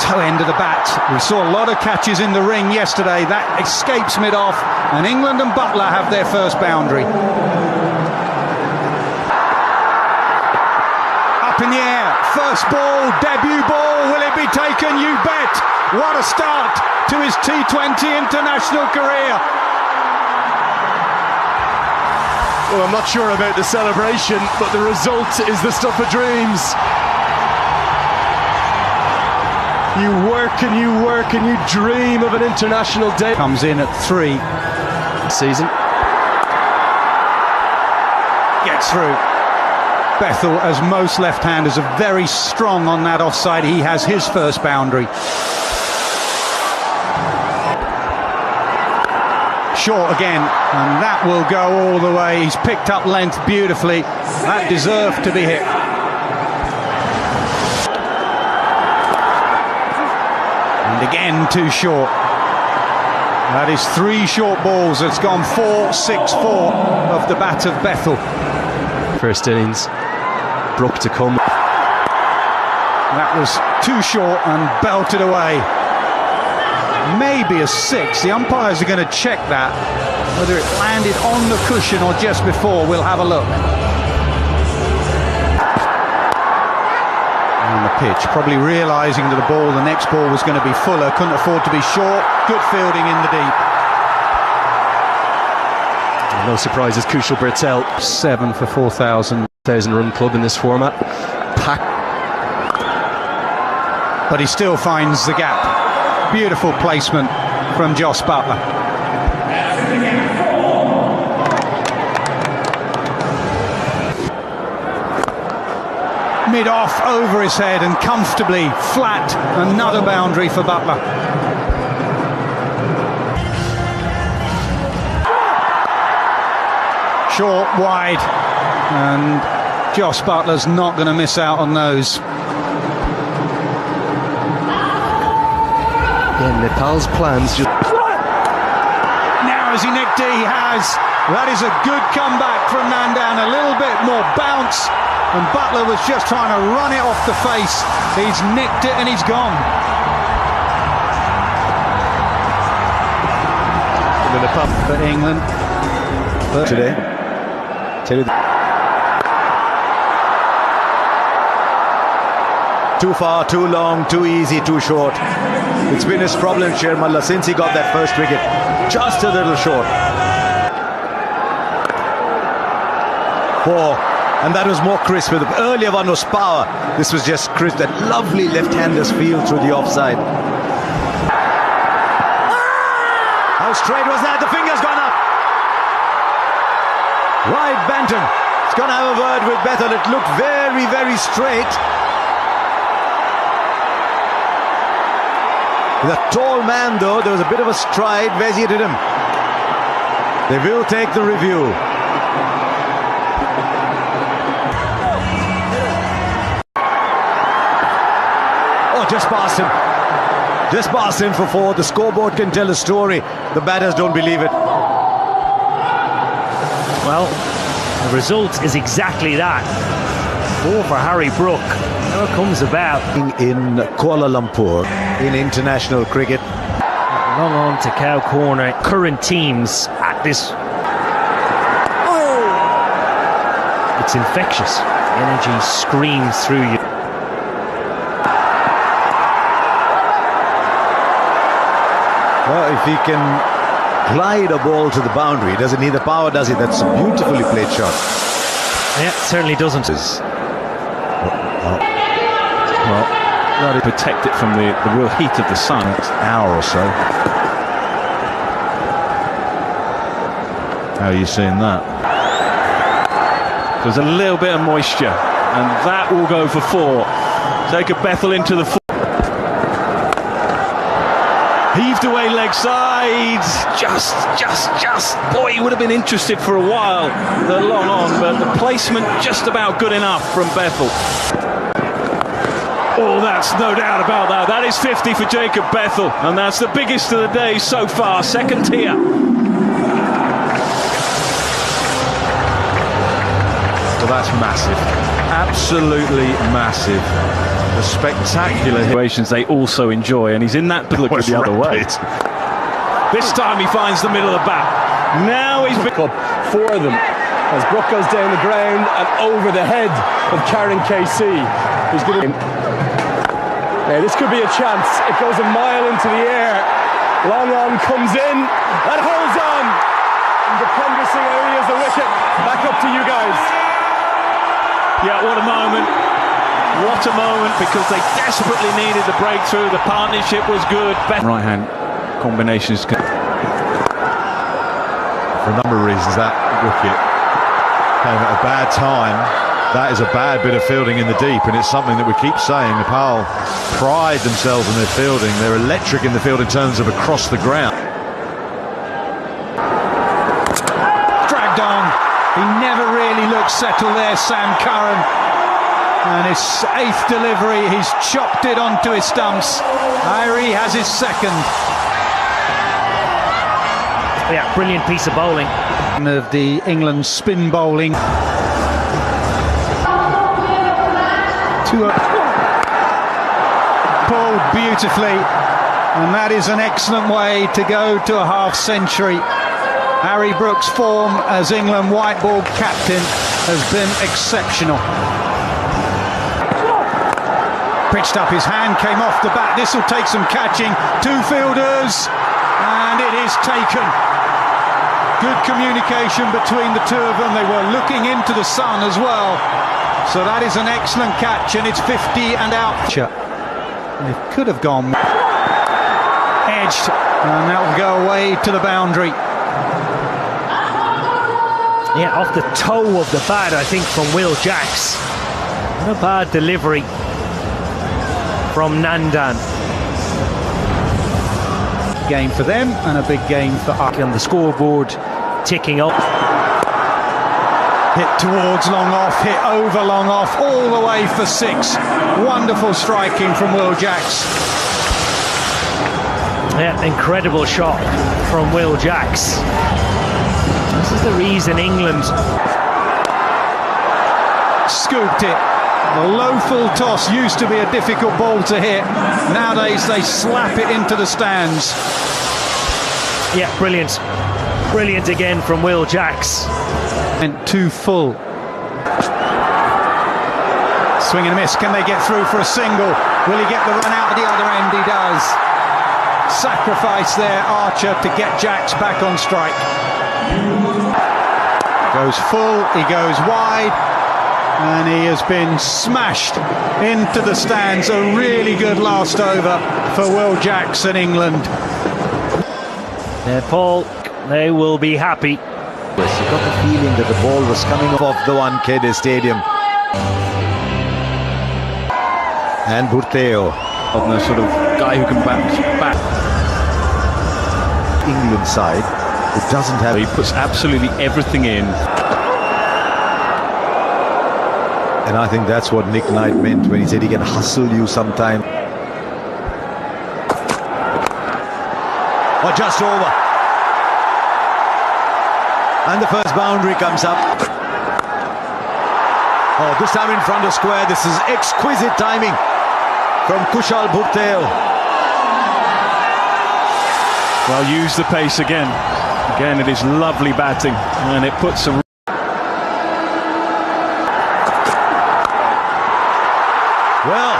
toe end of the bat. We saw a lot of catches in the ring yesterday. That escapes mid-off, and England and Butler have their first boundary. Up in the air, first ball, debut ball, will it be taken? You bet! What a start to his T20 international career. Well, I'm not sure about the celebration, but the result is the stuff of dreams. You work and you work and you dream of an international day. Comes in at 3. Season. Gets through. Bethel, as most left-handers, are very strong on that offside. He has his first boundary. Short again, and that will go all the way. He's picked up length beautifully. That deserved to be hit. And again, too short. That is 3 short balls. It's gone 4-6-4 of the bat of Bethel. First innings, Brook to come. That was too short and belted away. Maybe a 6. The umpires are going to check that. Whether it landed on the cushion or just before, we'll have a look. On the pitch, probably realising that the next ball was going to be fuller, couldn't afford to be short. Good fielding in the deep. No surprises, Kushal Bertel. 7 for 4,000 run club in this format. Pack. But he still finds the gap. Beautiful placement from Jos Buttler. Mid-off, over his head and comfortably flat. Another boundary for Buttler. Short, wide, and Jos Buttler's not going to miss out on those. Again, Nepal's plans just... Now has he nicked it? He has. That is a good comeback from Nandan. A little bit more bounce, and Butler was just trying to run it off the face. He's nicked it and he's gone. For England. But today. Too far, too long, too easy, too short. It's been his problem, Shermalla, since he got that first wicket. Just a little short. 4. And that was more crisp. The earlier one was power. This was just crisp. That lovely left-hander's feel through the offside. How straight was that? The finger's gone up. Wide Banton. It's going to have a word with Bethel. It looked very, very straight. The tall man, though, there was a bit of a stride. Vezzy did him. They will take the review. Oh, just past him. Just past him for 4. The scoreboard can tell a story. The batters don't believe it. Well, the result is exactly that. 4 for Harry Brook. How it comes about. In Kuala Lumpur, in international cricket. Long on to Cow Corner. Current teams at this. Oh! It's infectious. Energy screams through you. Well, if he can glide a ball to the boundary, he doesn't need the power, does he? That's a beautifully played shot. Yeah, it certainly doesn't. Well, not to protect it from the real heat of the sun. Next hour or so. How are you seeing that? There's a little bit of moisture, and that will go for 4. Jacob Bethel into the 4. Heaved away leg side. Just. Boy, he would have been interested for a while. The long on, but the placement just about good enough from Bethel. Oh, that's no doubt about that. That is 50 for Jacob Bethel, and that's the biggest of the day so far. Second tier. Well, that's massive. absolutely massive. A spectacular situations they also enjoy, and he's in that look the other way. This time he finds the middle of the bat. Now he's up for them as Brook goes down the ground and over the head of Karen KC. He's going to. Now this could be a chance. It goes a mile into the air. Long on comes in and holds on. And Dipender Singh areas the wicket. Back up to you guys. Yeah, what a moment. What a moment, because they desperately needed the breakthrough. The partnership was good. Right hand combinations. For a number of reasons, that wicket came at a bad time. That is a bad bit of fielding in the deep, and it's something that we keep saying. Nepal pride themselves in their fielding. They're electric in the field in terms of across the ground. Dragged on. He never really looked settled there, Sam Curran. And his 8th delivery, he's chopped it onto his stumps. Irie has his 2nd. Yeah, brilliant piece of bowling. Of the England spin bowling. Pulled beautifully, and that is an excellent way to go to a half century. Harry Brook's form as England white ball captain has been exceptional. Pitched up his hand, came off the bat. This will take some catching. 2 fielders, and it is taken. Good communication between the 2 of them. They were looking into the sun as well. So that is an excellent catch, and it's 50 and out. It could have gone edged, and that will go away to the boundary. Yeah, off the toe of the bat, I think, from Will Jacks. Not a bad delivery from Nandan. Game for them, and a big game for us. On the scoreboard, ticking up. Hit towards long off, hit over long off, all the way for 6. Wonderful striking from Will Jacks. Yeah, incredible shot from Will Jacks. This is the reason England scooped it. The low full toss used to be a difficult ball to hit. Nowadays they slap it into the stands. Yeah, brilliant. Brilliant again from Will Jacks. And 2 full. Swing and a miss. Can they get through for a single? Will he get the run out at the other end? He does. Sacrifice there, Archer, to get Jacks back on strike. Goes full, he goes wide, and he has been smashed into the stands. A really good last over for Will Jacks and England. Nepal, they will be happy. Yes, you got the feeling that the ball was coming off the Wankhede Stadium. And Bhurteo, of the sort of guy who can bounce back. England side, it doesn't have. He puts absolutely everything in. And I think that's what Nick Knight meant when he said he can hustle you sometime. Or just over. And the first boundary comes up. Oh, this time in front of square. This is exquisite timing from Kushal Bhurteo. Well, use the pace again. Again, it is lovely batting, and it puts a... Well,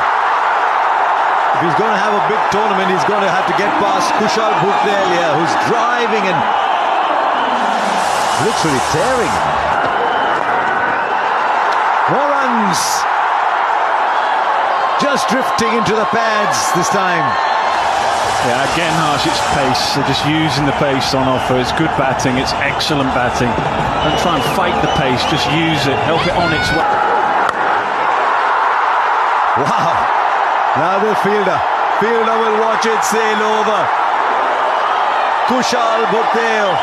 if he's going to have a big tournament, he's going to have to get past Kushal Bhurteo, who's driving and literally tearing. More runs. Just drifting into the pads this time. Yeah, again, Harsh, it's pace. They're just using the pace on offer. It's good batting. It's excellent batting. Don't try and fight the pace. Just use it. Help it on its way. Wow. Now the fielder will watch it sail over. Kushal Bhurteo.